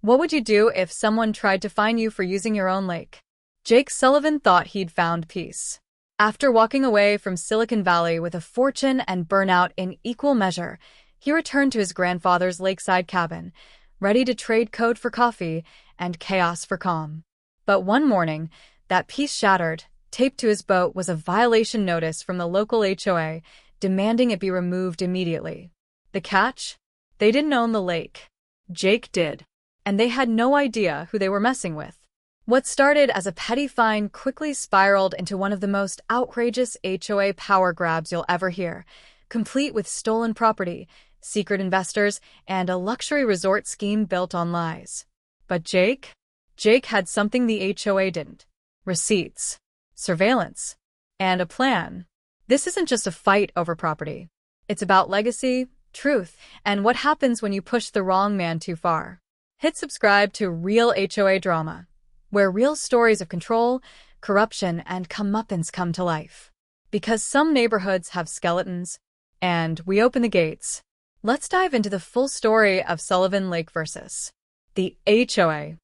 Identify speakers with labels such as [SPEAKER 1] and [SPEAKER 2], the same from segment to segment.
[SPEAKER 1] What would you do if someone tried to fine you for using your own lake? Jake Sullivan thought he'd found peace. After walking away from Silicon Valley with a fortune and burnout in equal measure, he returned to his grandfather's lakeside cabin, ready to trade code for coffee and chaos for calm. But one morning, that peace shattered. Taped to his boat was a violation notice from the local HOA, demanding it be removed immediately. The catch? They didn't own the lake. Jake did. And they had no idea who they were messing with. What started as a petty fine quickly spiraled into one of the most outrageous HOA power grabs you'll ever hear, complete with stolen property, secret investors, and a luxury resort scheme built on lies. But Jake had something the HOA didn't. Receipts, surveillance, and a plan. This isn't just a fight over property. It's about legacy, truth, and what happens when you push the wrong man too far. Hit subscribe to Real HOA Drama, where real stories of control, corruption, and comeuppance come to life. Because some neighborhoods have skeletons, and we open the gates. Let's dive into the full story of Sullivan Lake versus the HOA.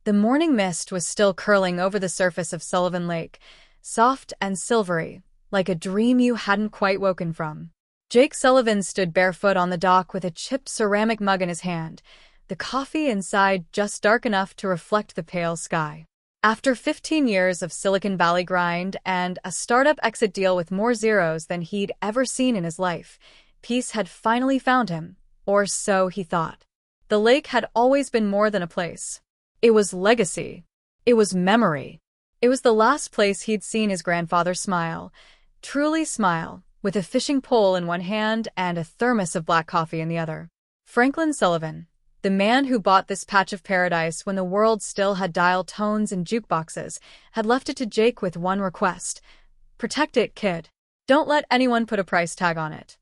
[SPEAKER 1] The morning mist was still curling over the surface of Sullivan Lake, soft and silvery, like a dream you hadn't quite woken from. Jake Sullivan stood barefoot on the dock with a chipped ceramic mug in his hand, the coffee inside just dark enough to reflect the pale sky. After 15 years of Silicon Valley grind and a startup exit deal with more zeros than he'd ever seen in his life, peace had finally found him, or so he thought. The lake had always been more than a place. It was legacy. It was memory. It was the last place he'd seen his grandfather smile, truly smile, with a fishing pole in one hand and a thermos of black coffee in the other. Franklin Sullivan, the man who bought this patch of paradise when the world still had dial tones and jukeboxes, had left it to Jake with one request. Protect it, kid. Don't let anyone put a price tag on it.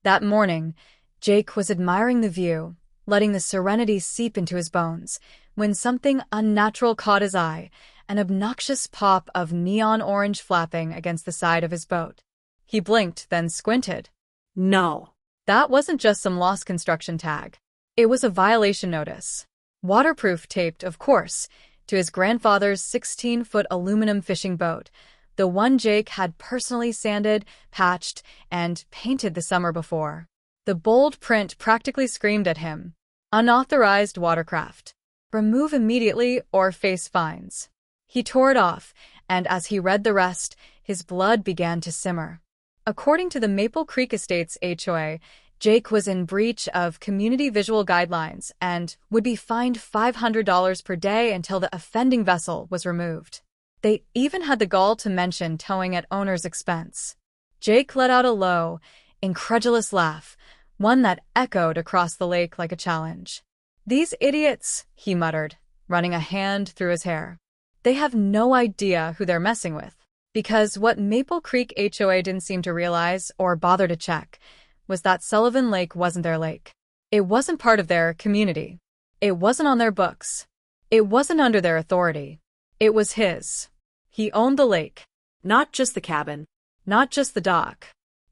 [SPEAKER 1] That morning, Jake was admiring the view, letting the serenity seep into his bones, when something unnatural caught his eye, an obnoxious pop of neon orange flapping against the side of his boat. He blinked, then squinted. No. That wasn't just some lost construction tag. It was a violation notice. Waterproof taped, of course, to his grandfather's 16-foot aluminum fishing boat, the one Jake had personally sanded, patched, and painted the summer before. The bold print practically screamed at him. Unauthorized watercraft. Remove immediately or face fines. He tore it off, and as he read the rest, his blood began to simmer. According to the Maple Creek Estates HOA, Jake was in breach of community visual guidelines and would be fined $500 per day until the offending vessel was removed. They even had the gall to mention towing at owner's expense. Jake let out a low, incredulous laugh, one that echoed across the lake like a challenge. These idiots, he muttered, running a hand through his hair. They have no idea who they're messing with. Because what Maple Creek HOA didn't seem to realize or bother to check was that Sullivan Lake wasn't their lake. It wasn't part of their community. It wasn't on their books. It wasn't under their authority. It was his. He owned the lake. Not just the cabin. Not just the dock.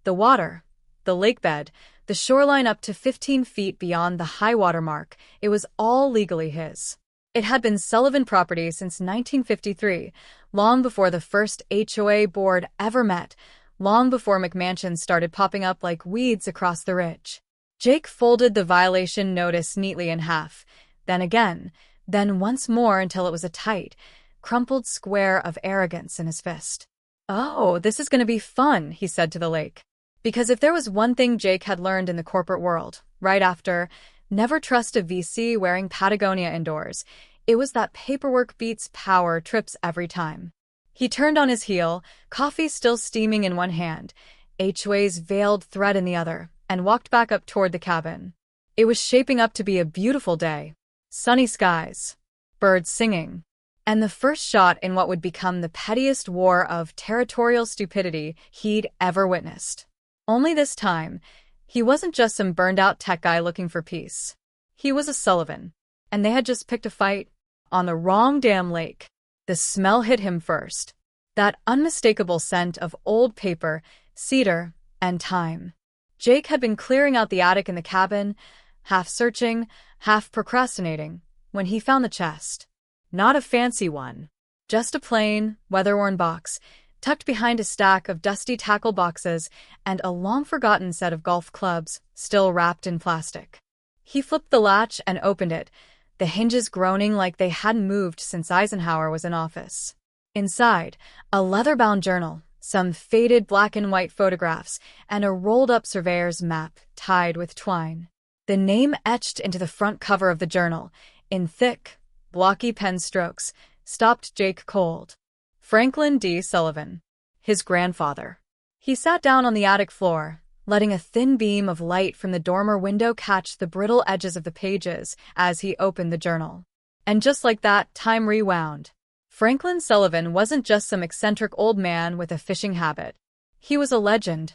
[SPEAKER 1] The water. The lake bed. The shoreline up to 15 feet beyond the high water mark. It was all legally his. It had been Sullivan property since 1953, long before the first HOA board ever met, long before McMansions started popping up like weeds across the ridge. Jake folded the violation notice neatly in half, then again, then once more until it was a tight, crumpled square of arrogance in his fist. "Oh, this is going to be fun," he said to the lake. Because if there was one thing Jake had learned in the corporate world, right after, never trust a VC wearing Patagonia indoors, it was that paperwork beats power trips every time. He turned on his heel, coffee still steaming in one hand, HOA's veiled thread in the other, and walked back up toward the cabin. It was shaping up to be a beautiful day. Sunny skies, birds singing, and the first shot in what would become the pettiest war of territorial stupidity he'd ever witnessed. Only this time, he wasn't just some burned-out tech guy looking for peace. He was a Sullivan, and they had just picked a fight on the wrong damn lake. The smell hit him first. That unmistakable scent of old paper, cedar, and thyme. Jake had been clearing out the attic in the cabin, half searching, half procrastinating, when he found the chest. Not a fancy one. Just a plain, weather-worn box, tucked behind a stack of dusty tackle boxes and a long-forgotten set of golf clubs, still wrapped in plastic. He flipped the latch and opened it, the hinges groaning like they hadn't moved since Eisenhower was in office. Inside, a leather-bound journal, some faded black-and-white photographs, and a rolled-up surveyor's map tied with twine. The name etched into the front cover of the journal, in thick, blocky pen strokes, stopped Jake cold. Franklin D. Sullivan. His grandfather. He sat down on the attic floor, letting a thin beam of light from the dormer window catch the brittle edges of the pages as he opened the journal. And just like that, time rewound. Franklin Sullivan wasn't just some eccentric old man with a fishing habit. He was a legend,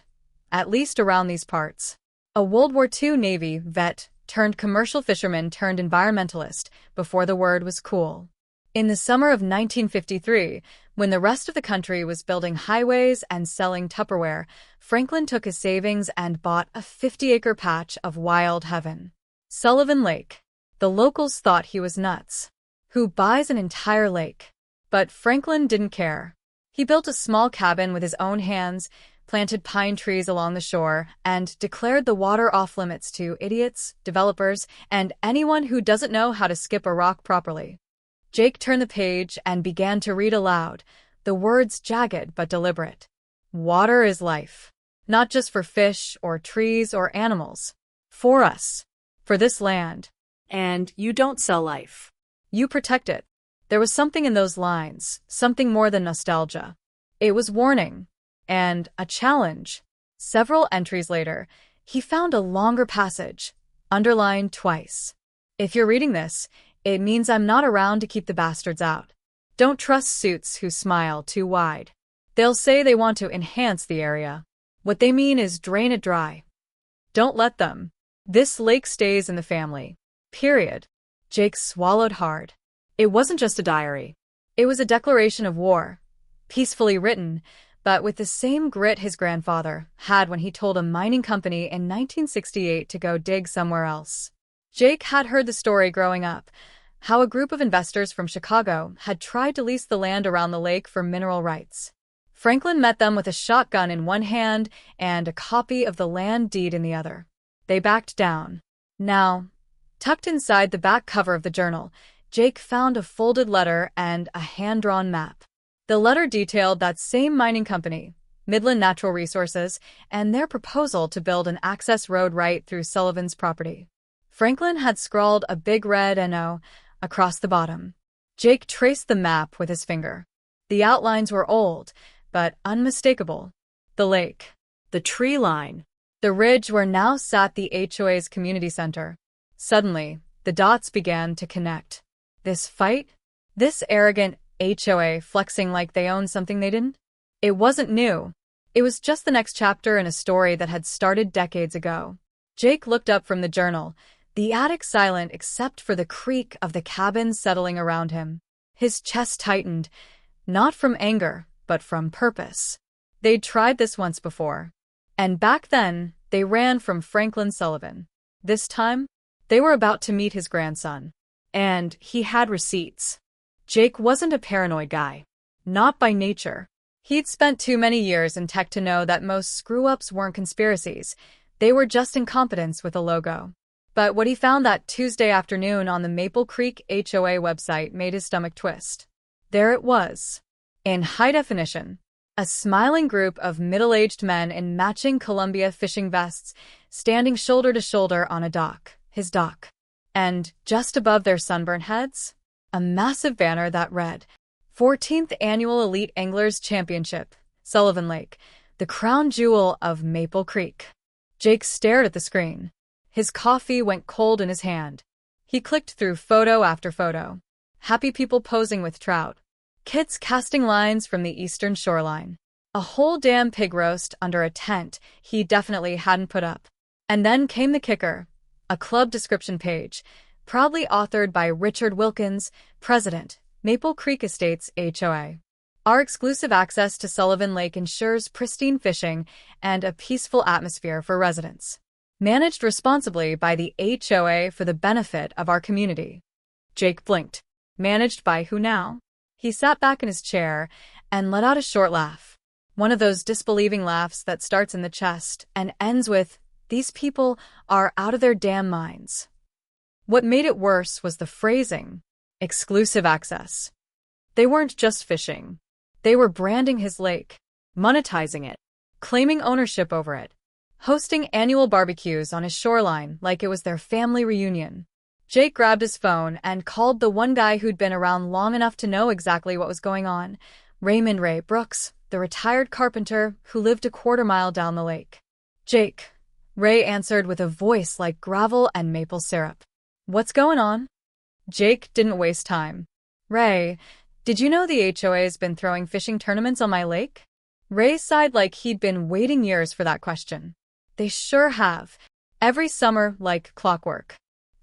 [SPEAKER 1] at least around these parts. A World War II Navy vet turned commercial fisherman turned environmentalist before the word was cool. In the summer of 1953, when the rest of the country was building highways and selling Tupperware, Franklin took his savings and bought a 50-acre patch of wild heaven. Sullivan Lake. The locals thought he was nuts. Who buys an entire lake? But Franklin didn't care. He built a small cabin with his own hands, planted pine trees along the shore, and declared the water off-limits to idiots, developers, and anyone who doesn't know how to skip a rock properly. Jake turned the page and began to read aloud, the words jagged but deliberate. Water is life. Not just for fish or trees or animals. For us. For this land.
[SPEAKER 2] And you don't sell life.
[SPEAKER 1] You protect it. There was something in those lines, something more than nostalgia. It was warning. And a challenge. Several entries later, he found a longer passage, underlined twice. If you're reading this, it means I'm not around to keep the bastards out. Don't trust suits who smile too wide. They'll say they want to enhance the area. What they mean is drain it dry. Don't let them. This lake stays in the family. Period. Jake swallowed hard. It wasn't just a diary. It was a declaration of war. Peacefully written, but with the same grit his grandfather had when he told a mining company in 1968 to go dig somewhere else. Jake had heard the story growing up, how a group of investors from Chicago had tried to lease the land around the lake for mineral rights. Franklin met them with a shotgun in one hand and a copy of the land deed in the other. They backed down. Now, tucked inside the back cover of the journal, Jake found a folded letter and a hand-drawn map. The letter detailed that same mining company, Midland Natural Resources, and their proposal to build an access road right through Sullivan's property. Franklin had scrawled a big red NO across the bottom. Jake traced the map with his finger. The outlines were old, but unmistakable. The lake. The tree line. The ridge where now sat the HOA's community center. Suddenly, the dots began to connect. This fight? This arrogant HOA flexing like they owned something they didn't? It wasn't new. It was just the next chapter in a story that had started decades ago. Jake looked up from the journal, the attic silent except for the creak of the cabin settling around him. His chest tightened, not from anger, but from purpose. They'd tried this once before. And back then, they ran from Franklin Sullivan. This time, they were about to meet his grandson. And he had receipts. Jake wasn't a paranoid guy. Not by nature. He'd spent too many years in tech to know that most screw-ups weren't conspiracies. They were just incompetence with a logo. But what he found that Tuesday afternoon on the Maple Creek HOA website made his stomach twist. There it was. In high definition. A smiling group of middle-aged men in matching Columbia fishing vests, standing shoulder to shoulder on a dock, his dock. And, just above their sunburned heads, a massive banner that read, 14th Annual Elite Anglers Championship, Sullivan Lake, the crown jewel of Maple Creek. Jake stared at the screen. His coffee went cold in his hand. He clicked through photo after photo. Happy people posing with trout. Kids casting lines from the eastern shoreline. A whole damn pig roast under a tent he definitely hadn't put up. And then came the kicker. A club description page, proudly authored by Richard Wilkins, President, Maple Creek Estates HOA. Our exclusive access to Sullivan Lake ensures pristine fishing and a peaceful atmosphere for residents. Managed responsibly by the HOA for the benefit of our community. Jake blinked. Managed by who now? He sat back in his chair and let out a short laugh. One of those disbelieving laughs that starts in the chest and ends with, "These people are out of their damn minds." What made it worse was the phrasing. Exclusive access. They weren't just fishing. They were branding his lake, monetizing it, claiming ownership over it, hosting annual barbecues on his shoreline like it was their family reunion. Jake grabbed his phone and called the one guy who'd been around long enough to know exactly what was going on, Raymond Ray Brooks, the retired carpenter who lived a quarter-mile down the lake. "Jake," Ray answered with a voice like gravel and maple syrup. "What's going on?" Jake didn't waste time. "Ray, did you know the HOA's been throwing fishing tournaments on my lake?" Ray sighed like he'd been waiting years for that question. "They sure have. Every summer like clockwork.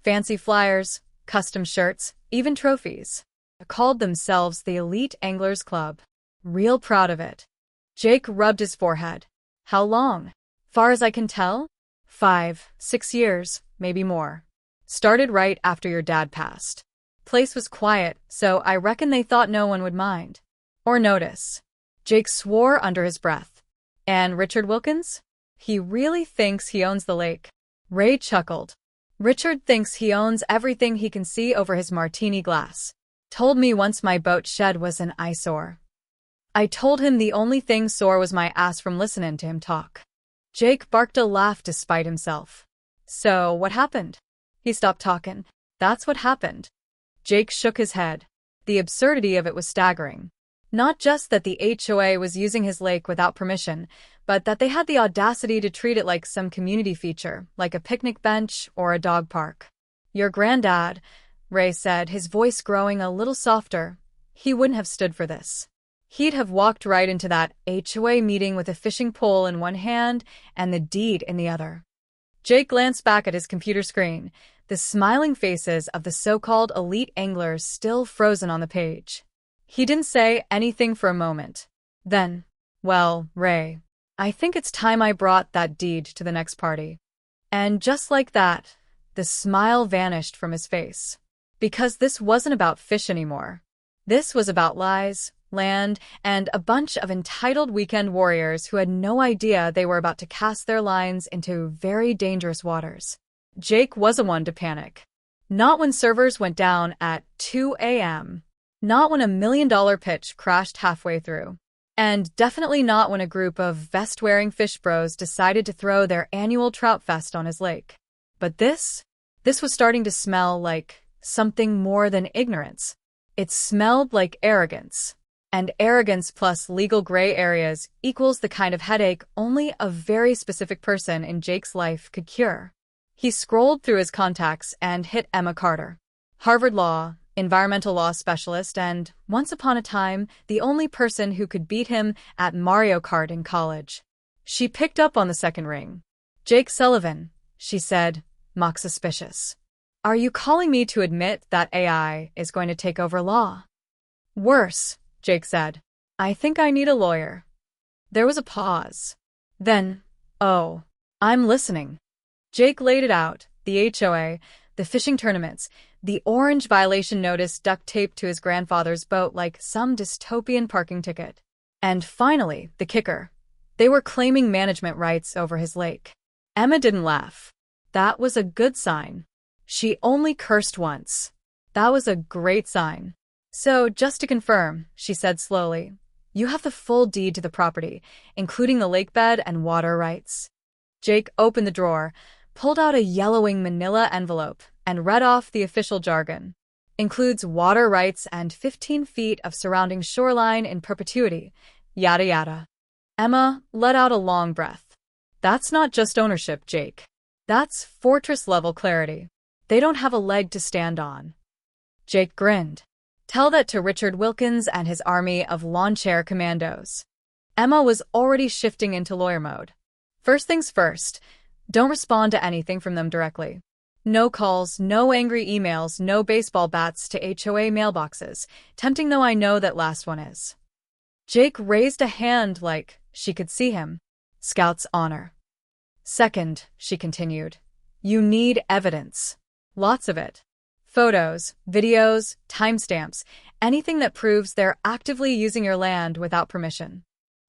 [SPEAKER 1] Fancy flyers, custom shirts, even trophies. They called themselves the Elite Anglers Club. Real proud of it." Jake rubbed his forehead. "How long?" "Far as I can tell, 5, 6 years, maybe more. Started right after your dad passed. Place was quiet, so I reckon they thought no one would mind. Or notice." Jake swore under his breath. "And Richard Wilkins? He really thinks he owns the lake." Ray chuckled. "Richard thinks he owns everything he can see over his martini glass. Told me once my boat shed was an eyesore. I told him the only thing sore was my ass from listening to him talk." Jake barked a laugh to spite himself. "So, what happened?" "He stopped talking. That's what happened." Jake shook his head. The absurdity of it was staggering. Not just that the HOA was using his lake without permission, but that they had the audacity to treat it like some community feature, like a picnic bench or a dog park. "Your granddad," Ray said, his voice growing a little softer, "he wouldn't have stood for this. He'd have walked right into that HOA meeting with a fishing pole in one hand and the deed in the other." Jake glanced back at his computer screen, the smiling faces of the so-called elite anglers still frozen on the page. He didn't say anything for a moment. Then, "Well, Ray, I think it's time I brought that deed to the next party." And just like that, the smile vanished from his face. Because this wasn't about fish anymore. This was about lies, land, and a bunch of entitled weekend warriors who had no idea they were about to cast their lines into very dangerous waters. Jake wasn't one to panic. Not when servers went down at 2 a.m. Not when a $1 million pitch crashed halfway through. And definitely not when a group of vest-wearing fish bros decided to throw their annual trout fest on his lake. But this was starting to smell like something more than ignorance. It smelled like arrogance. And arrogance plus legal gray areas equals the kind of headache only a very specific person in Jake's life could cure. He scrolled through his contacts and hit Emma Carter. Harvard Law, environmental law specialist, and, once upon a time, the only person who could beat him at Mario Kart in college. She picked up on the second ring. "Jake Sullivan," she said, mock suspicious. "Are you calling me to admit that AI is going to take over law?" "Worse," Jake said. "I think I need a lawyer." There was a pause. Then, "Oh, I'm listening." Jake laid it out, the HOA, the fishing tournaments, the orange violation notice duct taped to his grandfather's boat like some dystopian parking ticket. And finally, the kicker. They were claiming management rights over his lake. Emma didn't laugh. That was a good sign. She only cursed once. That was a great sign. "So, just to confirm," she said slowly, "you have the full deed to the property, including the lake bed and water rights." Jake opened the drawer, pulled out a yellowing manila envelope, and read off the official jargon. "Includes water rights and 15 feet of surrounding shoreline in perpetuity, yada yada." Emma let out a long breath. "That's not just ownership, Jake. That's fortress-level clarity. They don't have a leg to stand on." Jake grinned. "Tell that to Richard Wilkins and his army of lawn chair commandos." Emma was already shifting into lawyer mode. "First things first, don't respond to anything from them directly. No calls, no angry emails, no baseball bats to HOA mailboxes, tempting though I know that last one is." Jake raised a hand like she could see him. "Scout's honor." "Second," she continued, "you need evidence. Lots of it. Photos, videos, timestamps, anything that proves they're actively using your land without permission.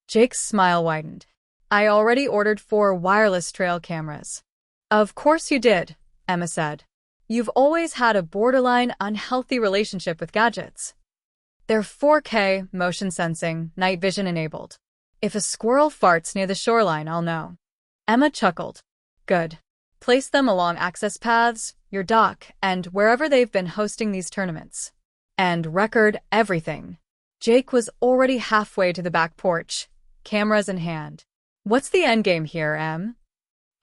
[SPEAKER 1] Jake's smile widened. I already ordered 4 wireless trail cameras. Of course you did, Emma said. You've always had a borderline unhealthy relationship with gadgets. They're 4K, motion sensing, night vision enabled. If a squirrel farts near the shoreline, I'll know. Emma chuckled. Good. Place them along access paths, your dock, and wherever they've been hosting these tournaments. And record everything. Jake was already halfway to the back porch, cameras in hand. What's the endgame here, Em?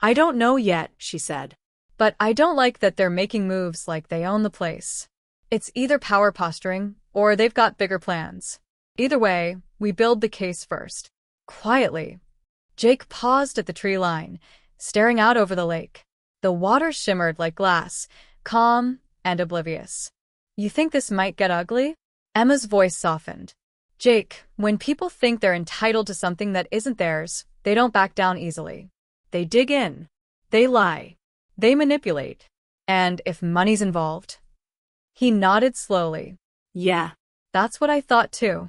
[SPEAKER 2] I don't know yet, she said.
[SPEAKER 1] But I don't like that they're making moves like they own the place. It's either power posturing, or they've got bigger plans. Either way, we build the case first. Quietly. Jake paused at the tree line, staring out over the lake. The water shimmered like glass, calm and oblivious. You think this might get ugly? Emma's voice softened. Jake, when people think they're entitled to something that isn't theirs, they don't back down easily. They dig in. They lie. They manipulate. And if money's involved? He nodded slowly.
[SPEAKER 2] Yeah.
[SPEAKER 1] That's what I thought too.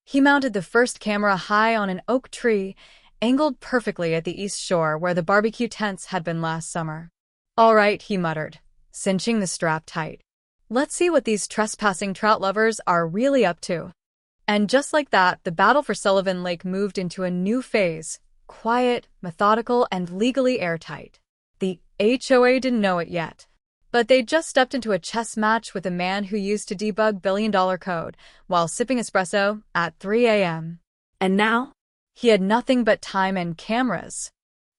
[SPEAKER 1] He mounted the first camera high on an oak tree, angled perfectly at the east shore where the barbecue tents had been last summer. All right, he muttered, cinching the strap tight. Let's see what these trespassing trout lovers are really up to. And just like that, the battle for Sullivan Lake moved into a new phase, quiet, methodical, and legally airtight. The HOA didn't know it yet, but they'd just stepped into a chess match with a man who used to debug billion-dollar code while sipping espresso at 3 a.m.
[SPEAKER 2] And now?
[SPEAKER 1] He had nothing but time and cameras.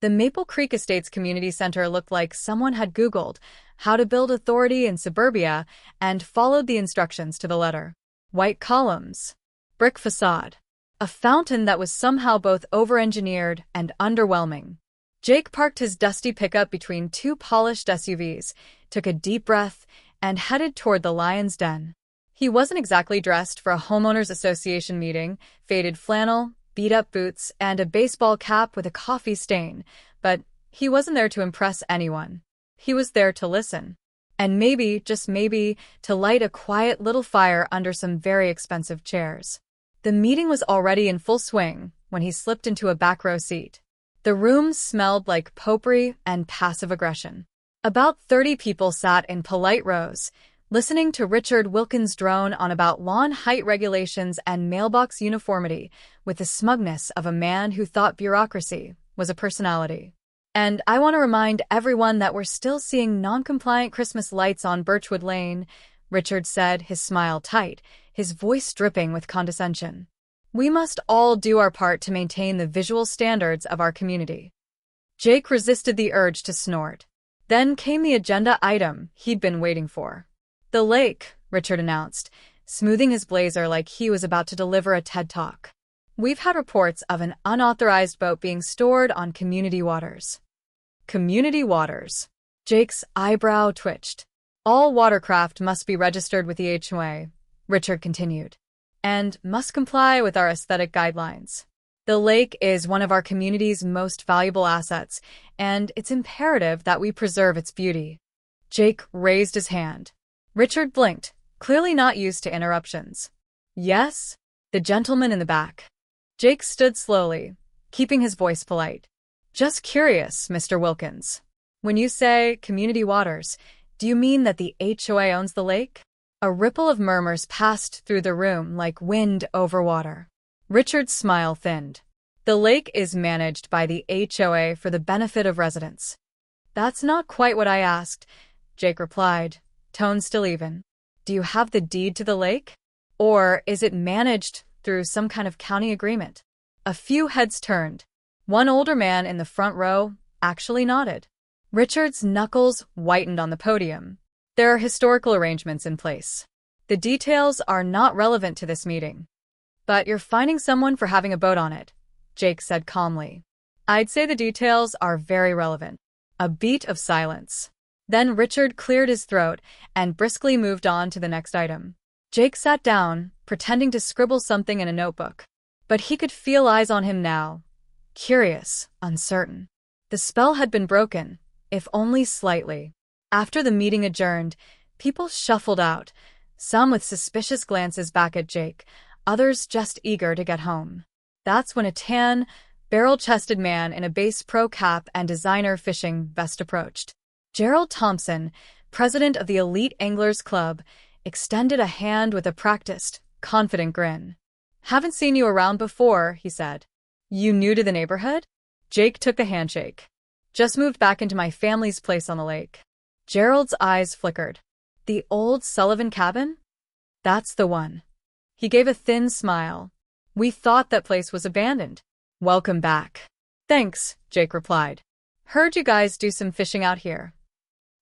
[SPEAKER 1] The Maple Creek Estates Community Center looked like someone had Googled how to build authority in suburbia and followed the instructions to the letter. White columns, brick facade, a fountain that was somehow both over-engineered and underwhelming. Jake parked his dusty pickup between 2 polished SUVs, took a deep breath, and headed toward the lion's den. He wasn't exactly dressed for a homeowners association meeting, faded flannel, beat-up boots, and a baseball cap with a coffee stain, but he wasn't there to impress anyone. He was there to listen. And maybe, just maybe, to light a quiet little fire under some very expensive chairs. The meeting was already in full swing when he slipped into a back row seat. The room smelled like potpourri and passive aggression. About 30 people sat in polite rows, listening to Richard Wilkins drone on about lawn height regulations and mailbox uniformity with the smugness of a man who thought bureaucracy was a personality. And I want to remind everyone that we're still seeing non-compliant Christmas lights on Birchwood Lane, Richard said, his smile tight, his voice dripping with condescension. We must all do our part to maintain the visual standards of our community. Jake resisted the urge to snort. Then came the agenda item he'd been waiting for. The lake, Richard announced, smoothing his blazer like he was about to deliver a TED Talk. We've had reports of an unauthorized boat being stored on community waters. Community waters. Jake's eyebrow twitched. All watercraft must be registered with the HOA, Richard continued, and must comply with our aesthetic guidelines. The lake is one of our community's most valuable assets, and it's imperative that we preserve its beauty. Jake raised his hand. Richard blinked, clearly not used to interruptions. Yes? The gentleman in the back. Jake stood slowly, keeping his voice polite. Just curious, Mr. Wilkins. When you say community waters, do you mean that the HOA owns the lake? A ripple of murmurs passed through the room like wind over water. Richard's smile thinned. The lake is managed by the HOA for the benefit of residents. That's not quite what I asked, Jake replied, tone still even. Do you have the deed to the lake? Or is it managed through some kind of county agreement? A few heads turned. One older man in the front row actually nodded. Richard's knuckles whitened on the podium. There are historical arrangements in place. The details are not relevant to this meeting. But you're fining someone for having a boat on it, Jake said calmly. I'd say the details are very relevant. A beat of silence. Then Richard cleared his throat and briskly moved on to the next item. Jake sat down, pretending to scribble something in a notebook. But he could feel eyes on him now. Curious, uncertain. The spell had been broken, if only slightly. After the meeting adjourned, People shuffled out, some with suspicious glances back at Jake, others just eager to get home. That's when a tan, barrel-chested man in a Bass Pro cap and designer fishing vest approached. Gerald Thompson, president of the Elite Anglers Club, extended a hand with a practiced, confident grin. "Haven't seen you around before," he said. "You new to the neighborhood?" Jake took the handshake. "Just moved back into my family's place on the lake." Gerald's eyes flickered. "The old Sullivan cabin?" "That's the one." He gave a thin smile. "We thought that place was abandoned." "Welcome back." "Thanks," Jake replied. "Heard you guys do some fishing out here."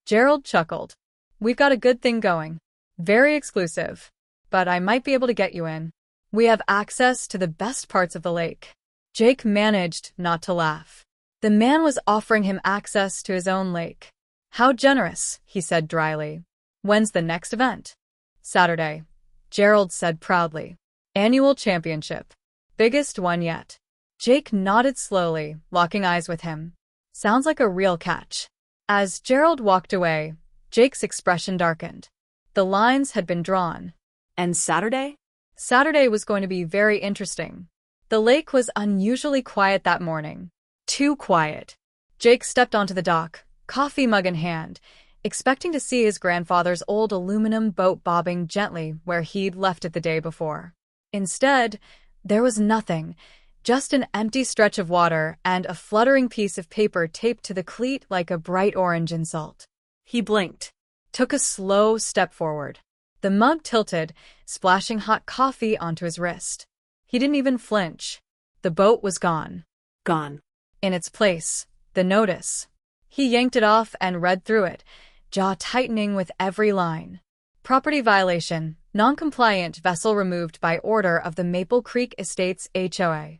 [SPEAKER 1] Gerald chuckled. "We've got a good thing going. Very exclusive. But I might be able to get you in. We have access to the best parts of the lake." Jake managed not to laugh. The man was offering him access to his own lake. "How generous," he said dryly. "When's the next event?" "Saturday," Gerald said proudly. "Annual championship. Biggest one yet." Jake nodded slowly, locking eyes with him. "Sounds like a real catch." As Gerald walked away, Jake's expression darkened. The lines had been drawn.
[SPEAKER 2] And Saturday?
[SPEAKER 1] Saturday was going to be very interesting. The lake was unusually quiet that morning. Too quiet. Jake stepped onto the dock, coffee mug in hand, expecting to see his grandfather's old aluminum boat bobbing gently where he'd left it the day before. Instead, there was nothing, just an empty stretch of water and a fluttering piece of paper taped to the cleat like a bright orange insult.
[SPEAKER 2] He blinked,
[SPEAKER 1] Took a slow step forward. The mug tilted, splashing hot coffee onto his wrist. He didn't even flinch. The boat was gone.
[SPEAKER 2] Gone.
[SPEAKER 1] In its place, the notice. He yanked it off and read through it, jaw tightening with every line. Property violation, non-compliant vessel removed by order of the Maple Creek Estates HOA.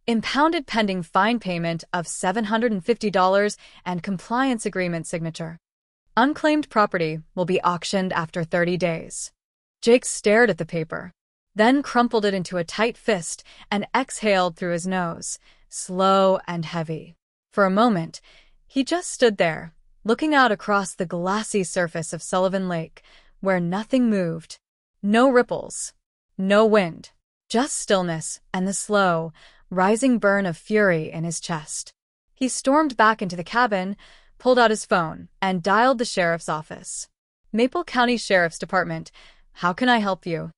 [SPEAKER 1] Impounded pending fine payment of $750 and compliance agreement signature. Unclaimed property will be auctioned after 30 days. Jake stared at the paper, then crumpled it into a tight fist and exhaled through his nose, slow and heavy. For a moment, he just stood there, looking out across the glassy surface of Sullivan Lake, where nothing moved. No ripples, no wind, just stillness and the slow, rising burn of fury in his chest. He stormed back into the cabin, pulled out his phone, and dialed the sheriff's office. "Maple County Sheriff's Department, how can I help you?"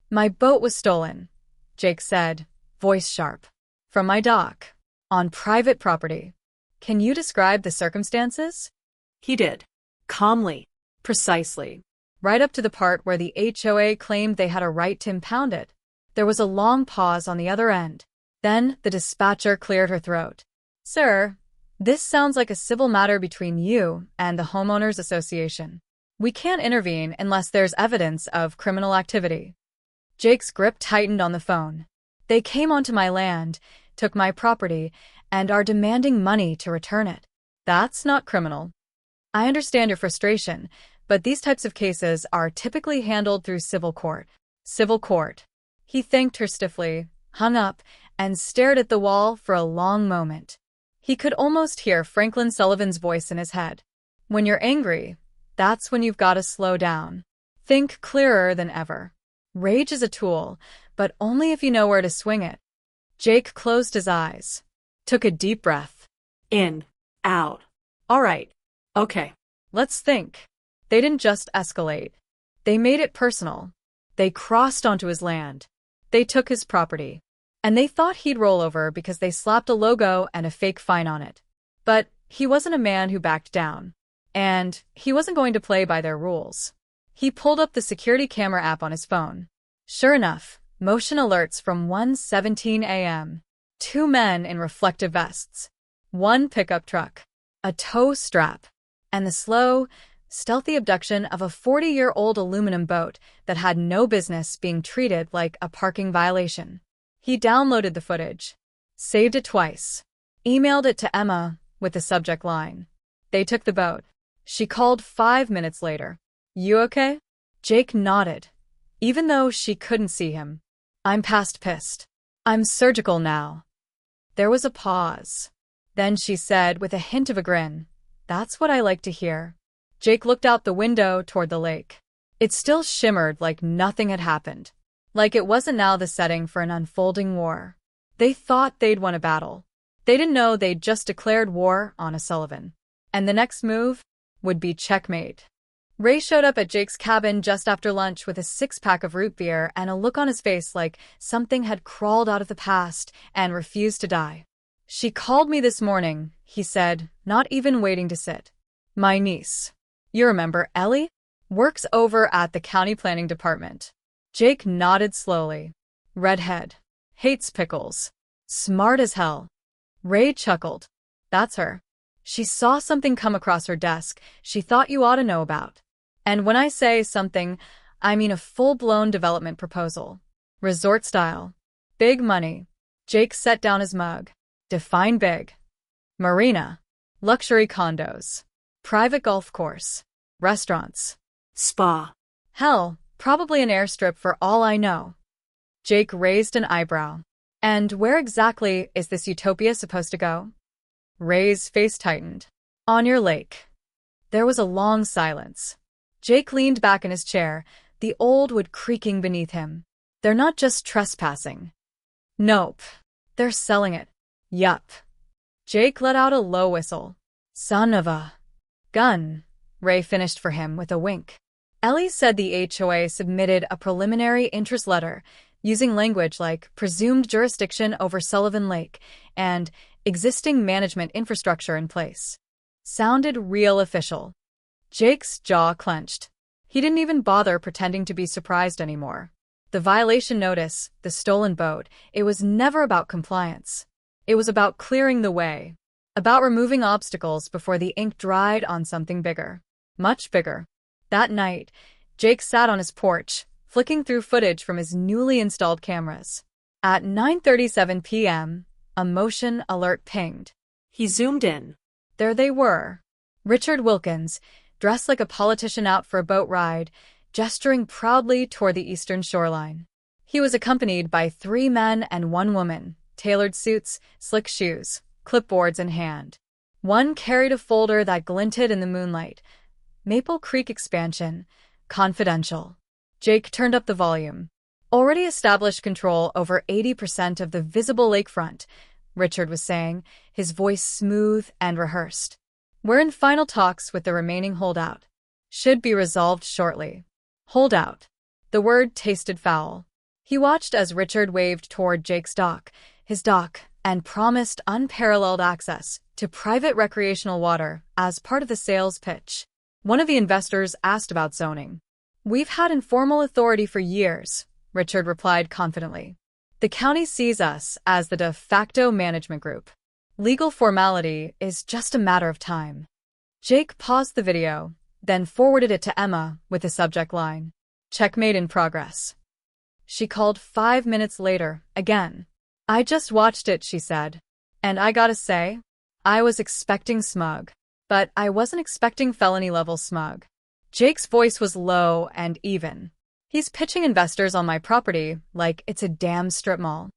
[SPEAKER 1] "My boat was stolen," Jake said, voice sharp. "From my dock. On private property. Can you describe the circumstances?"
[SPEAKER 2] He did. Calmly.
[SPEAKER 1] Precisely. Right up to the part where the HOA claimed they had a right to impound it. There was a long pause on the other end. Then the dispatcher cleared her throat. "Sir, this sounds like a civil matter between you and the Homeowners Association. We can't intervene unless there's evidence of criminal activity." Jake's grip tightened on the phone. "They came onto my land, took my property, and are demanding money to return it. That's not criminal. I understand your frustration, but these types of cases are typically handled through civil court." Civil court. He thanked her stiffly, hung up, and stared at the wall for a long moment. He could almost hear Franklin Sullivan's voice in his head. "When you're angry, that's when you've got to slow down. Think clearer than ever. Rage is a tool, but only if you know where to swing it." Jake closed his eyes, took a deep breath.
[SPEAKER 2] In. Out. All right. Okay.
[SPEAKER 1] Let's think. They didn't just escalate. They made it personal. They crossed onto his land. They took his property. And they thought he'd roll over because they slapped a logo and a fake fine on it. But he wasn't a man who backed down. And he wasn't going to play by their rules. He pulled up the security camera app on his phone. Sure enough, motion alerts from 1:17 a.m. 2 men in reflective vests. 1 pickup truck. A tow strap. And the slow, stealthy abduction of a 40-year-old aluminum boat that had no business being treated like a parking violation. He downloaded the footage, saved it twice, emailed it to Emma with the subject line. They took the boat. She called 5 minutes later. "You okay?" Jake nodded, even though she couldn't see him. "I'm past pissed. I'm surgical now." There was a pause. Then she said with a hint of a grin, "That's what I like to hear." Jake looked out the window toward the lake. It still shimmered like nothing had happened. Like it wasn't now the setting for an unfolding war. They thought they'd won a battle. They didn't know they'd just declared war on Sullivan. And the next move would be checkmate. Ray showed up at Jake's cabin just after lunch with a six-pack of root beer and a look on his face like something had crawled out of the past and refused to die. "She called me this morning," he said, not even waiting to sit. "My niece. You remember Ellie? Works over at the county planning department." Jake nodded slowly. "Redhead. Hates pickles. Smart as hell." Ray chuckled. "That's her. She saw something come across her desk she thought you ought to know about. And when I say something, I mean a full-blown development proposal. Resort style. Big money." Jake set down his mug. "Define big." "Marina. Luxury condos. Private golf course. Restaurants.
[SPEAKER 2] Spa.
[SPEAKER 1] Hell, probably an airstrip for all I know." Jake raised an eyebrow. "And where exactly is this utopia supposed to go?" Ray's face tightened. "On your lake." There was a long silence. Jake leaned back in his chair, the old wood creaking beneath him. "They're not just trespassing. Nope. They're selling it. Yup." Jake let out a low whistle. "Son of a gun," Ray finished for him with a wink. Ellie said the HOA submitted a preliminary interest letter using language like presumed jurisdiction over Sullivan Lake and existing management infrastructure in place. Sounded real official. Jake's jaw clenched. He didn't even bother pretending to be surprised anymore. The violation notice, the stolen boat, it was never about compliance. It was about clearing the way. About removing obstacles before the ink dried on something bigger. Much bigger. That night, Jake sat on his porch, flicking through footage from his newly installed cameras. At 9:37 p.m., a motion alert pinged.
[SPEAKER 2] He zoomed in.
[SPEAKER 1] There they were. Richard Wilkins, dressed like a politician out for a boat ride, gesturing proudly toward the eastern shoreline. He was accompanied by 3 men and 1 woman, tailored suits, slick shoes, clipboards in hand. One carried a folder that glinted in the moonlight. Maple Creek Expansion, Confidential. Jake turned up the volume. "Already established control over 80% of the visible lakefront," Richard was saying, his voice smooth and rehearsed. "We're in final talks with the remaining holdout. Should be resolved shortly." Holdout. The word tasted foul. He watched as Richard waved toward Jake's dock, and promised unparalleled access to private recreational water as part of the sales pitch. One of the investors asked about zoning. "We've had informal authority for years," Richard replied confidently. "The county sees us as the de facto management group. Legal formality is just a matter of time." Jake paused the video, then forwarded it to Emma with the subject line, "Checkmate in progress." She called 5 minutes later, again. "I just watched it," she said. "And I gotta say, I was expecting smug. But I wasn't expecting felony-level smug." Jake's voice was low and even. "He's pitching investors on my property like it's a damn strip mall."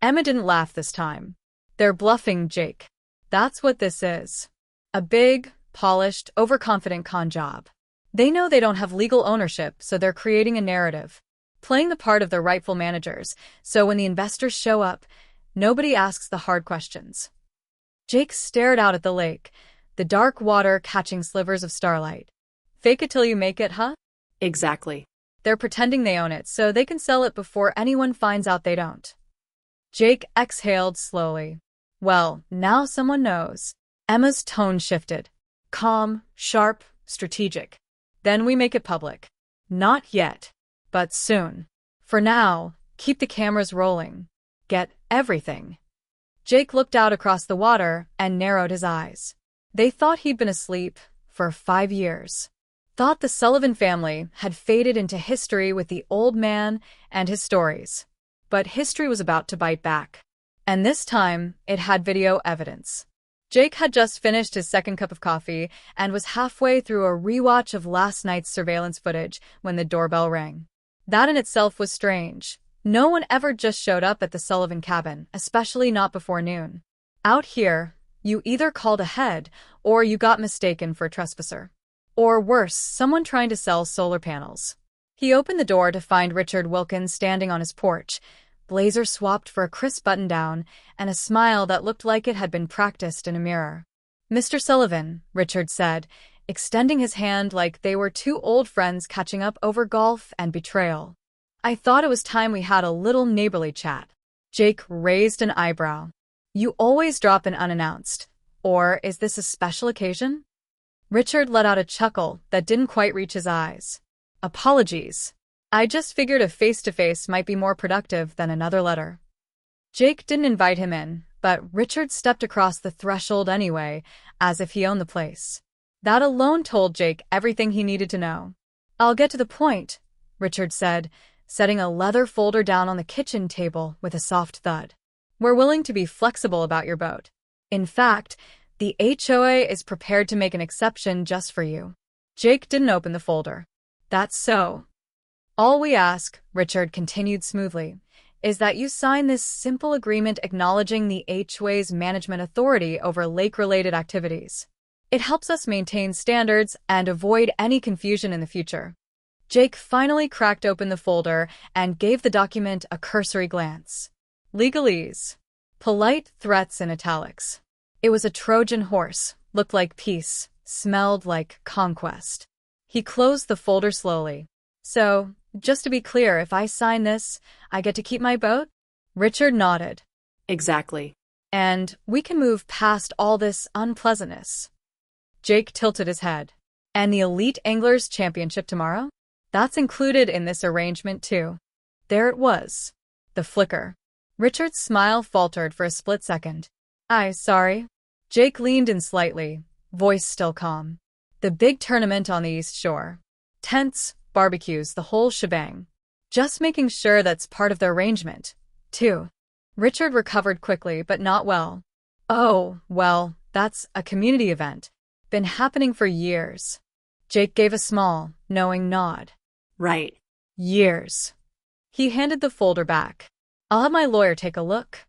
[SPEAKER 1] Emma didn't laugh this time. "They're bluffing, Jake. That's what this is. A big, polished, overconfident con job. They know they don't have legal ownership, so they're creating a narrative. Playing the part of the rightful managers, so when the investors show up, nobody asks the hard questions." Jake stared out at the lake, the dark water catching slivers of starlight. "Fake it till you make it, huh?"
[SPEAKER 2] Exactly.
[SPEAKER 1] "They're pretending they own it so they can sell it before anyone finds out they don't." Jake exhaled slowly. "Well, now someone knows." Emma's tone shifted. Calm, sharp, strategic. "Then we make it public." "Not yet. But soon. For now, keep the cameras rolling. Get everything." Jake looked out across the water and narrowed his eyes. They thought he'd been asleep for 5 years. Thought the Sullivan family had faded into history with the old man and his stories. But history was about to bite back. And this time, it had video evidence. Jake had just finished his second cup of coffee and was halfway through a rewatch of last night's surveillance footage when the doorbell rang. That in itself was strange. No one ever just showed up at the Sullivan cabin, especially not before noon. Out here, you either called ahead or you got mistaken for a trespasser. Or worse, someone trying to sell solar panels. He opened the door to find Richard Wilkins standing on his porch, blazer swapped for a crisp button-down, and a smile that looked like it had been practiced in a mirror. "Mr. Sullivan," Richard said, extending his hand like they were two old friends catching up over golf and betrayal. "I thought it was time we had a little neighborly chat." Jake raised an eyebrow. "You always drop in unannounced. Or is this a special occasion?" Richard let out a chuckle that didn't quite reach his eyes. "Apologies. I just figured a face-to-face might be more productive than another letter." Jake didn't invite him in, but Richard stepped across the threshold anyway, as if he owned the place. That alone told Jake everything he needed to know. "I'll get to the point," Richard said, setting a leather folder down on the kitchen table with a soft thud. "We're willing to be flexible about your boat. In fact, the HOA is prepared to make an exception just for you." Jake didn't open the folder. "That's so. All we ask," Richard continued smoothly, "is that you sign this simple agreement acknowledging the HOA's management authority over lake-related activities. It helps us maintain standards and avoid any confusion in the future." Jake finally cracked open the folder and gave the document a cursory glance. Legalese. Polite threats in italics. It was a Trojan horse, looked like peace, smelled like conquest. He closed the folder slowly. "So, just to be clear, if I sign this, I get to keep my boat?" Richard nodded.
[SPEAKER 2] Exactly.
[SPEAKER 1] "And we can move past all this unpleasantness." Jake tilted his head. "And the Elite Anglers Championship tomorrow? That's included in this arrangement too." There it was. The flicker. Richard's smile faltered for a split second. Sorry." Jake leaned in slightly, voice still calm. "The big tournament on the East Shore. Tents, barbecues, the whole shebang. Just making sure that's part of the arrangement, too." Richard recovered quickly, but not well. "Oh, well, that's a community event. Been happening for years." Jake gave a small, knowing nod.
[SPEAKER 2] Right.
[SPEAKER 1] "Years." He handed the folder back. "I'll have my lawyer take a look."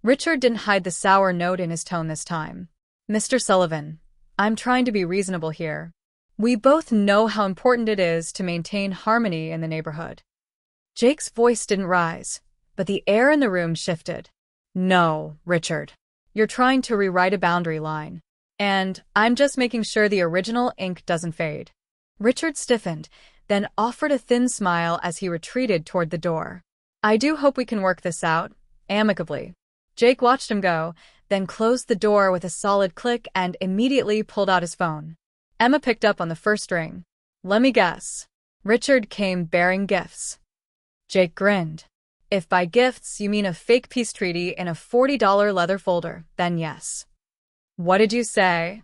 [SPEAKER 1] Richard didn't hide the sour note in his tone this time. "Mr. Sullivan, I'm trying to be reasonable here. We both know how important it is to maintain harmony in the neighborhood." Jake's voice didn't rise, but the air in the room shifted. "No, Richard. You're trying to rewrite a boundary line. And I'm just making sure the original ink doesn't fade." Richard stiffened, then offered a thin smile as he retreated toward the door. "I do hope we can work this out, amicably." Jake watched him go, then closed the door with a solid click and immediately pulled out his phone. Emma picked up on the first ring. "Let me guess. Richard came bearing gifts." Jake grinned. "If by gifts you mean a fake peace treaty in a $40 leather folder, then yes." "What did you say?"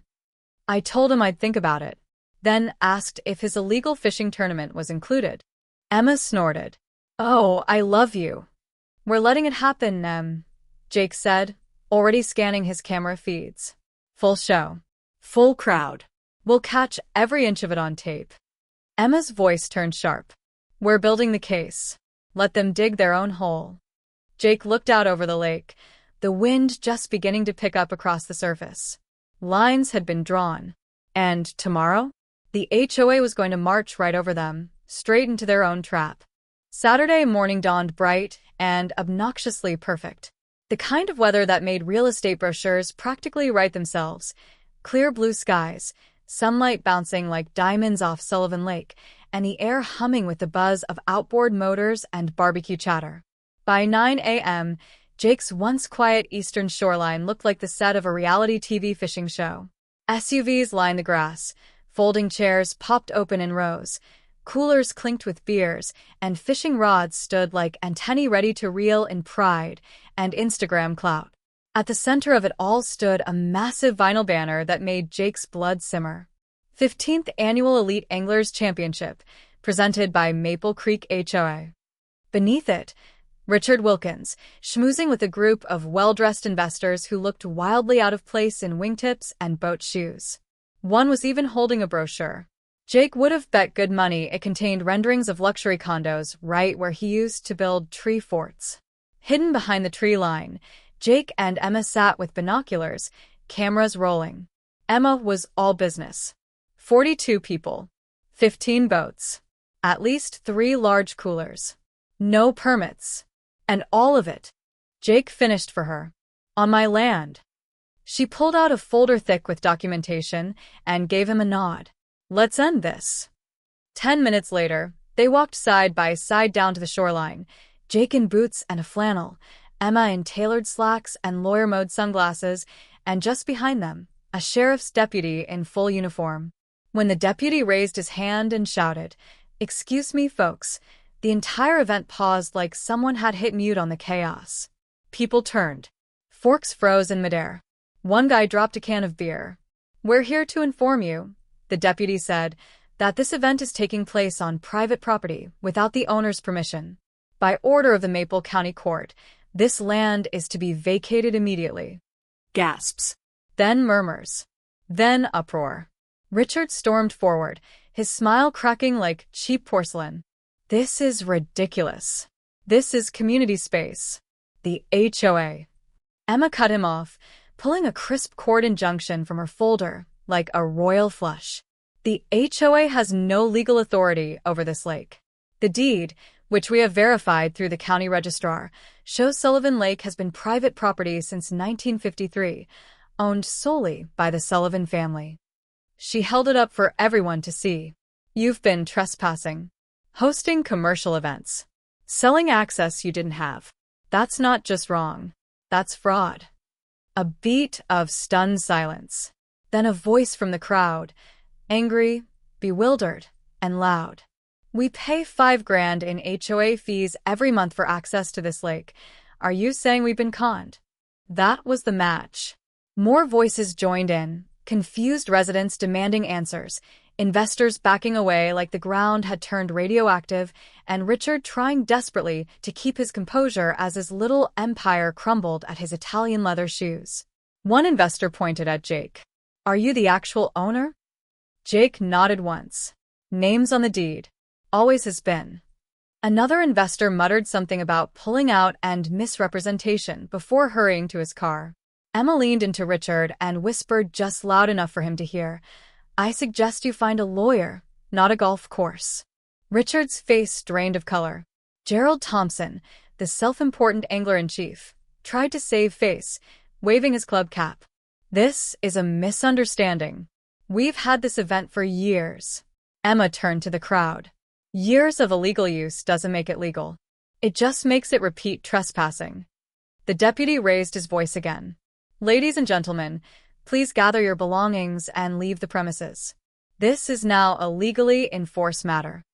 [SPEAKER 1] "I told him I'd think about it, then asked if his illegal fishing tournament was included." Emma snorted. "Oh, I love you." "We're letting it happen, Jake said, already scanning his camera feeds. "Full show. Full crowd. We'll catch every inch of it on tape." Emma's voice turned sharp. "We're building the case. Let them dig their own hole." Jake looked out over the lake, the wind just beginning to pick up across the surface. Lines had been drawn. And tomorrow? The HOA was going to march right over them, straight into their own trap. Saturday morning dawned bright and obnoxiously perfect. The kind of weather that made real estate brochures practically write themselves. Clear blue skies, sunlight bouncing like diamonds off Sullivan Lake, and the air humming with the buzz of outboard motors and barbecue chatter. By 9 a.m., Jake's once quiet eastern shoreline looked like the set of a reality TV fishing show. SUVs lined the grass, folding chairs popped open in rows, coolers clinked with beers, and fishing rods stood like antennae ready to reel in pride and Instagram clout. At the center of it all stood a massive vinyl banner that made Jake's blood simmer. 15th Annual Elite Anglers Championship, presented by Maple Creek HOA. Beneath it, Richard Wilkins, schmoozing with a group of well-dressed investors who looked wildly out of place in wingtips and boat shoes. One was even holding a brochure. Jake would have bet good money it contained renderings of luxury condos right where he used to build tree forts. Hidden behind the tree line, Jake and Emma sat with binoculars, cameras rolling. Emma was all business. 42 people. 15 boats. At least 3 large coolers. No permits. And all of it. Jake finished for her. On my land. She pulled out a folder thick with documentation and gave him a nod. Let's end this. 10 minutes later, they walked side by side down to the shoreline, Jake in boots and a flannel, Emma in tailored slacks and lawyer-mode sunglasses, and just behind them, a sheriff's deputy in full uniform. When the deputy raised his hand and shouted, "Excuse me, folks," the entire event paused like someone had hit mute on the chaos. People turned. Forks froze in midair. One guy dropped a can of beer. "We're here to inform you," the deputy said, "that this event is taking place on private property without the owner's permission. By order of the Maple County Court, this land is to be vacated immediately."
[SPEAKER 2] Gasps.
[SPEAKER 1] Then murmurs. Then uproar. Richard stormed forward, his smile cracking like cheap porcelain. "This is ridiculous. This is community space. The HOA." Emma cut him off, pulling a crisp court injunction from her folder, like a royal flush. "The HOA has no legal authority over this lake. The deed, which we have verified through the county registrar, shows Sullivan Lake has been private property since 1953, owned solely by the Sullivan family." She held it up for everyone to see. "You've been trespassing. Hosting commercial events. Selling access you didn't have. That's not just wrong. That's fraud." A beat of stunned silence. Then a voice from the crowd, angry, bewildered, and loud. "We pay $5,000 in HOA fees every month for access to this lake. Are you saying we've been conned?" That was the match. More voices joined in, confused residents demanding answers, investors backing away like the ground had turned radioactive, and Richard trying desperately to keep his composure as his little empire crumbled at his Italian leather shoes. One investor pointed at Jake. "Are you the actual owner?" Jake nodded once. "Name's on the deed. Always has been." Another investor muttered something about pulling out and misrepresentation before hurrying to his car. Emma leaned into Richard and whispered just loud enough for him to hear, "I suggest you find a lawyer, not a golf course." Richard's face drained of color. Gerald Thompson, the self-important angler-in-chief, tried to save face, waving his club cap. "This is a misunderstanding. We've had this event for years." Emma turned to the crowd. "Years of illegal use doesn't make it legal. It just makes it repeat trespassing." The deputy raised his voice again. "Ladies and gentlemen, please gather your belongings and leave the premises. This is now a legally enforced matter."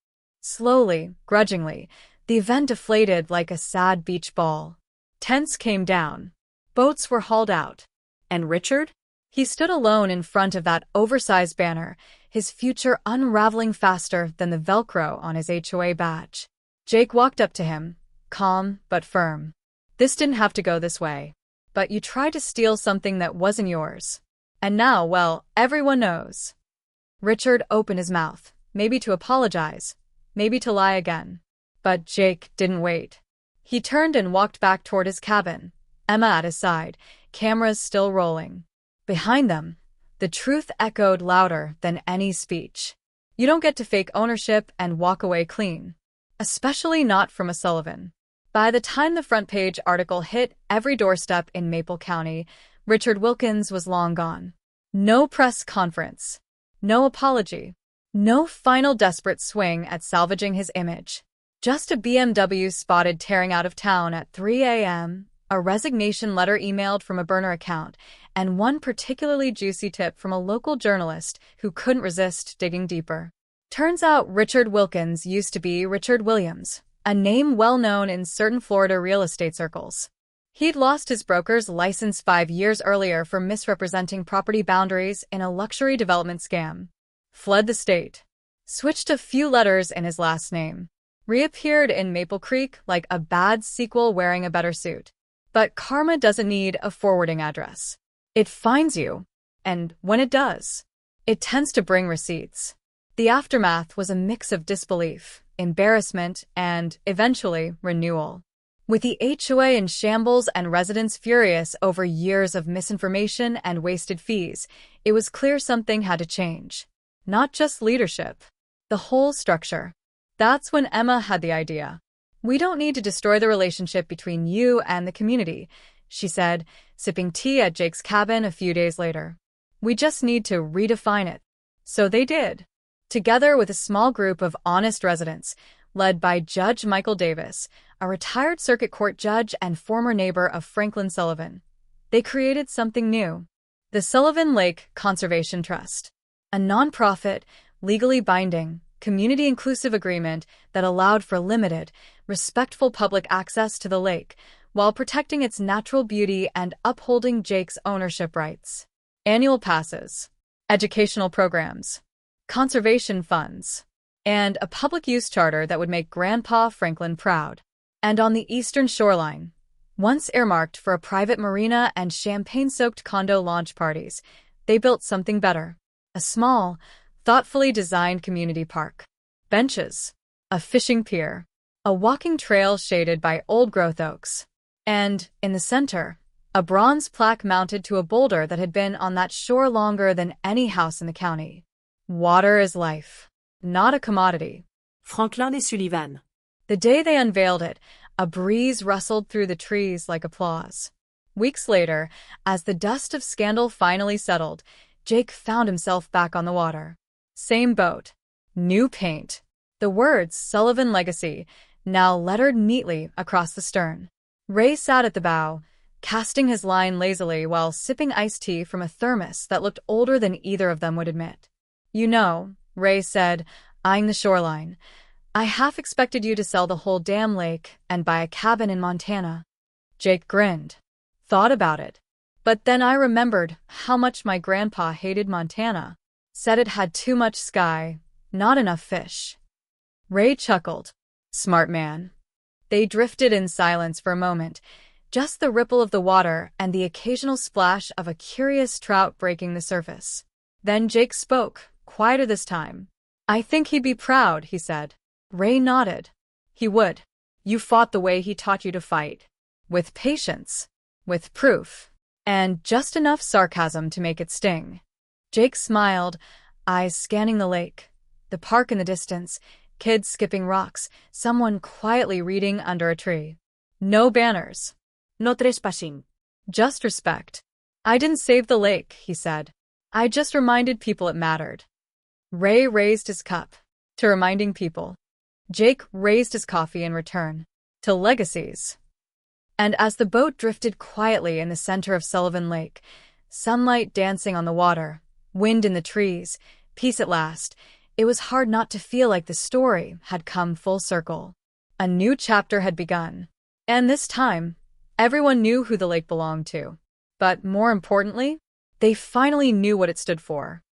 [SPEAKER 1] Slowly, grudgingly, the event deflated like a sad beach ball. Tents came down. Boats were hauled out. And Richard? He stood alone in front of that oversized banner, his future unraveling faster than the Velcro on his HOA badge. Jake walked up to him, calm but firm. "This didn't have to go this way. But you tried to steal something that wasn't yours. And now, well, everyone knows." Richard opened his mouth, maybe to apologize, maybe to lie again. But Jake didn't wait. He turned and walked back toward his cabin, Emma at his side, cameras still rolling. Behind them, the truth echoed louder than any speech. You don't get to fake ownership and walk away clean. Especially not from a Sullivan. By the time the front page article hit every doorstep in Maple County, Richard Wilkins was long gone. No press conference. No apology. No final desperate swing at salvaging his image. Just a BMW spotted tearing out of town at 3 a.m., a resignation letter emailed from a burner account, and one particularly juicy tip from a local journalist who couldn't resist digging deeper. Turns out Richard Wilkins used to be Richard Williams, a name well known in certain Florida real estate circles. He'd lost his broker's license 5 years earlier for misrepresenting property boundaries in a luxury development scam. Fled the state. Switched a few letters in his last name. Reappeared in Maple Creek like a bad sequel wearing a better suit. But karma doesn't need a forwarding address. It finds you. And when it does, it tends to bring receipts. The aftermath was a mix of disbelief, embarrassment, and, eventually, renewal. With the HOA in shambles and residents furious over years of misinformation and wasted fees, it was clear something had to change. not just leadership. The whole structure. That's when Emma had the idea. "We don't need to destroy the relationship between you and the community," she said, sipping tea at Jake's cabin a few days later. "We just need to redefine it." So they did. Together with a small group of honest residents, led by Judge Michael Davis, a retired circuit court judge and former neighbor of Franklin Sullivan, they created something new. The Sullivan Lake Conservation Trust, a nonprofit, legally binding, community-inclusive agreement that allowed for limited, respectful public access to the lake while protecting its natural beauty and upholding Jake's ownership rights. Annual passes, educational programs, conservation funds, and a public use charter that would make Grandpa Franklin proud. And on the eastern shoreline, once earmarked for a private marina and champagne-soaked condo launch parties, they built something better. A small, thoughtfully designed community park. Benches, a fishing pier, a walking trail shaded by old-growth oaks. And, in the center, a bronze plaque mounted to a boulder that had been on that shore longer than any house in the county. "Water is life, not a commodity."
[SPEAKER 2] Franklin et Sullivan.
[SPEAKER 1] The day they unveiled it, a breeze rustled through the trees like applause. Weeks later, as the dust of scandal finally settled, Jake found himself back on the water. Same boat. New paint. The words Sullivan Legacy, now lettered neatly across the stern. Ray sat at the bow, casting his line lazily while sipping iced tea from a thermos that looked older than either of them would admit. "You know," Ray said, eyeing the shoreline, "I half expected you to sell the whole damn lake and buy a cabin in Montana." Jake grinned. "Thought about it. But then I remembered how much my grandpa hated Montana. Said it had too much sky, not enough fish." Ray chuckled. "Smart man." They drifted in silence for a moment, just the ripple of the water and the occasional splash of a curious trout breaking the surface. Then Jake spoke, quieter this time. "I think he'd be proud," he said. Ray nodded. "He would. You fought the way he taught you to fight. With patience. With proof. And just enough sarcasm to make it sting." Jake smiled, eyes scanning the lake, the park in the distance, kids skipping rocks, someone quietly reading under a tree. No banners.
[SPEAKER 2] No trespassing.
[SPEAKER 1] Just respect. "I didn't save the lake," he said. "I just reminded people it mattered." Ray raised his cup. To reminding people. Jake raised his coffee in return. To legacies. And as the boat drifted quietly in the center of Sullivan Lake, sunlight dancing on the water, wind in the trees, peace at last, it was hard not to feel like the story had come full circle. A new chapter had begun. And this time, everyone knew who the lake belonged to. But more importantly, they finally knew what it stood for.